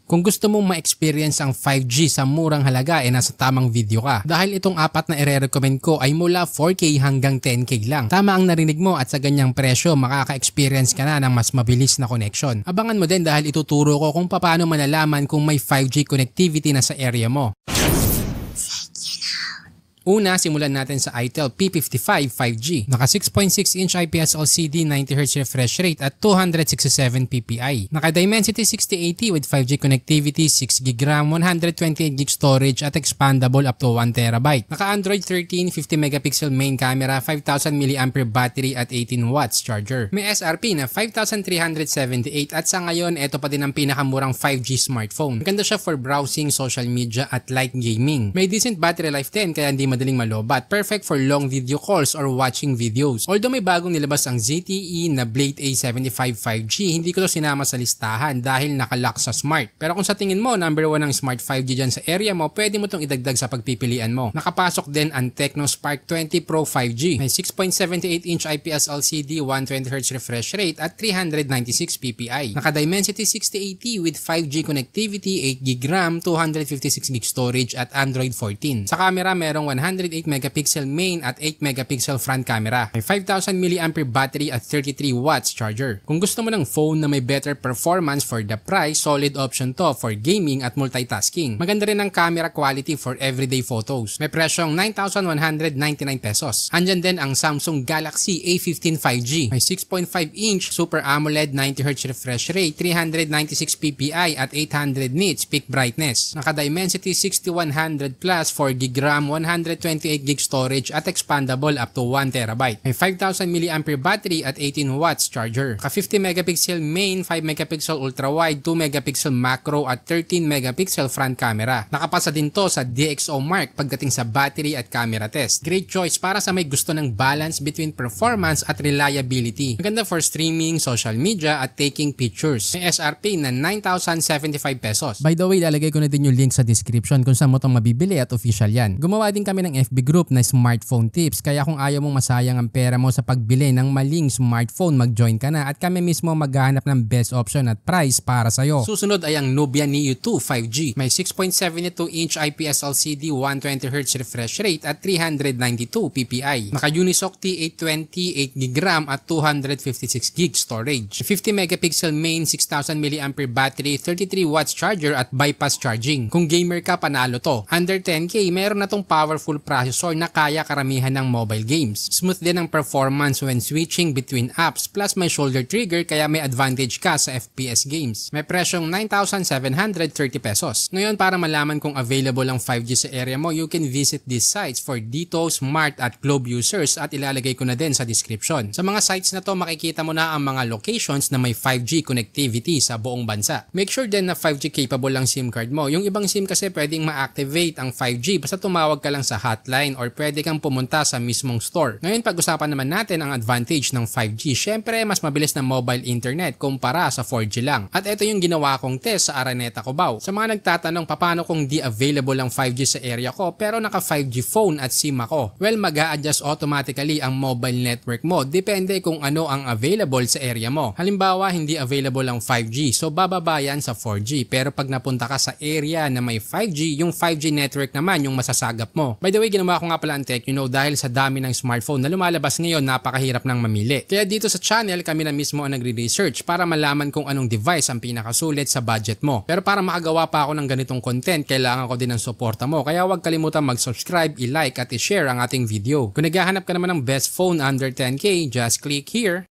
Kung gusto mong ma-experience ang 5G sa murang halaga nasa tamang video ka. Dahil itong apat na i-recommend ko ay mula 4K hanggang 10K lang. Tama ang narinig mo at sa ganyang presyo makaka-experience ka na ng mas mabilis na connection. Abangan mo din dahil ituturo ko kung paano malalaman kung may 5G connectivity na sa area mo. Una, simulan natin sa Itel P55 5G. Naka 6.6-inch IPS LCD, 90Hz refresh rate at 267 ppi. Naka Dimensity 6080 with 5G connectivity, 6GB RAM, 128GB storage at expandable up to 1TB. Naka Android 13, 50MP main camera, 5000mAh battery at 18 watts charger. May SRP na 5,378 at sa ngayon, ito pa din ang pinakamurang 5G smartphone. Maganda siya for browsing, social media at light gaming. May decent battery life din kaya hindi madaling malobat. Perfect for long video calls or watching videos. Although may bagong nilabas ang ZTE na Blade A75 5G, hindi ko to sinama sa listahan dahil nakalock sa smart. Pero kung sa tingin mo number 1 ang smart 5G dyan sa area mo, pwede mo tong idagdag sa pagpipilian mo. Nakapasok din ang Tecno Spark 20 Pro 5G. May 6.78-inch IPS LCD, 120Hz refresh rate at 396 ppi. Naka Dimensity 6080 with 5G connectivity, 8GB RAM, 256GB storage at Android 14. Sa camera merong 108MP main at 8MP front camera. May 5000mAh battery at 33 watts charger. Kung gusto mo ng phone na may better performance for the price, solid option to for gaming at multitasking. Maganda rin ang camera quality for everyday photos. May presyong 9,199 pesos. Andyan din ang Samsung Galaxy A15 5G. May 6.5-inch Super AMOLED, 90Hz refresh rate, 396 ppi at 800 nits peak brightness. Naka Dimensity 6100 plus, 4GB RAM, 128GB storage at expandable up to 1TB. May 5000mAh battery at 18 watts charger. Naka 50MP main, 5MP ultra wide, 2MP macro at 13MP front camera. Nakapasa din to sa DxO mark pagdating sa battery at camera test. Great choice para sa may gusto ng balance between performance at reliability. Maganda for streaming, social media at taking pictures. May SRP na 9,075 pesos. By the way, lalagay ko na din yung link sa description kung saan mo itong mabibili at official yan. Gumawa din kami ng FB group na smartphone tips, kaya kung ayaw mong masayang ang pera mo sa pagbili ng maling smartphone, mag-join ka na at kami mismo maghahanap ng best option at price para sa'yo. Susunod ay ang Nubia Neo 2 5G. May 6.72-inch IPS LCD, 120Hz refresh rate at 392 ppi. Naka Unisoc T820, 8GB RAM at 256GB storage. 50MP main, 6,000mAh battery, 33 watts charger at bypass charging. Kung gamer ka, panalo to. Under 10K, meron na tong powerful processor na kaya karamihan ng mobile games. Smooth din ang performance when switching between apps, plus may shoulder trigger kaya may advantage ka sa FPS games. May presyong 9,730 pesos. Ngayon, para malaman kung available ang 5G sa area mo, you can visit these sites for Dito, Smart at Globe users at ilalagay ko na din sa description. Sa mga sites na to, makikita mo na ang mga locations na may 5G connectivity sa buong bansa. Make sure din na 5G capable ang SIM card mo. Yung ibang SIM kasi pwedeng ma-activate ang 5G basta tumawag ka lang sa hotline or pwede kang pumunta sa mismong store. Ngayon, pag-usapan naman natin ang advantage ng 5G. Syempre, mas mabilis na mobile internet kumpara sa 4G lang. At ito yung ginawa kong test sa Araneta Cubao. Sa mga nagtatanong paano kung di available ang 5G sa area ko pero naka 5G phone at SIM ako. Well, mag-a-adjust automatically ang mobile network mo. Depende kung ano ang available sa area mo. Halimbawa, hindi available ang 5G, so bababa yan sa 4G. Pero pag napunta ka sa area na may 5G, yung 5G network naman yung masasagap mo. By the way, ginawa ko nga pala ang Tecno dahil sa dami ng smartphone na lumalabas ngayon, napakahirap nang mamili. Kaya dito sa channel, kami na mismo ang nagre-research para malaman kung anong device ang pinakasulit sa budget mo. Pero para makagawa pa ako ng ganitong content, kailangan ko din ng suporta mo. Kaya huwag kalimutan mag-subscribe, i-like at i-share ang ating video. Kung naghahanap ka naman ng best phone under 10K, just click here.